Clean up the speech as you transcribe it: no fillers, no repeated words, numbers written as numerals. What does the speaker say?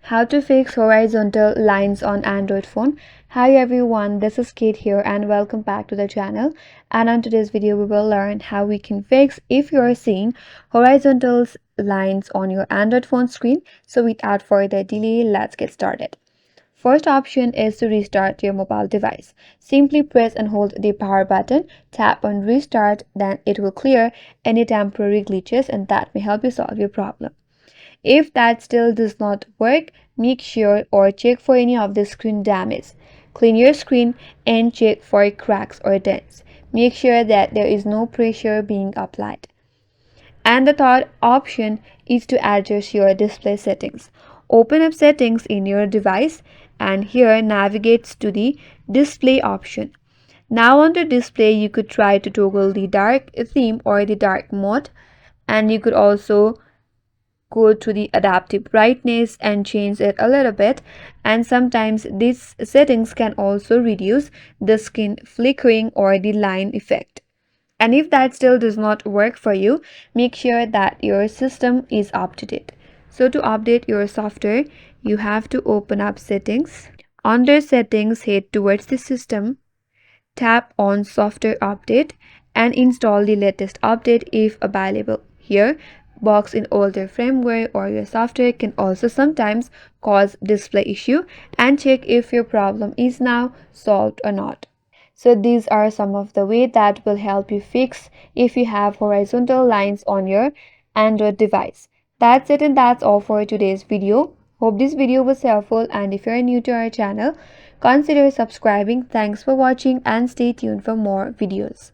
How to fix horizontal lines on Android phone. Hi everyone, this is Kate here and welcome back to the channel. And on today's video we will learn how we can fix if you are seeing horizontal lines on your Android phone screen. So without further delay, let's get started. First option is to restart your mobile device. Simply press and hold the power button, tap on restart, then it will clear any temporary glitches and that may help you solve your problem. If that still does not work, make sure or check for any of the screen damage. Clean your screen and check for cracks or dents. Make sure that there is no pressure being applied. And the third option is to adjust your display settings. Open up settings in your device and here navigate to the display option. Now on the display you could try to toggle the dark theme or the dark mode, and you could also go to the adaptive brightness and change it a little bit, and sometimes these settings can also reduce the screen flickering or the line effect. And if that still does not work for you, make sure that your system is up to date. So to update your software, you have to open up settings. Under settings, head towards the system, tap on software update and install the latest update if available. Here, bugs in older firmware or your software can also sometimes cause display issue, and check if your problem is now solved or not. So these are some of the ways that will help you fix if you have horizontal lines on your Android device. That's it and that's all for today's video. Hope this video was helpful, and if you're new to our channel, consider subscribing. Thanks for watching and stay tuned for more videos.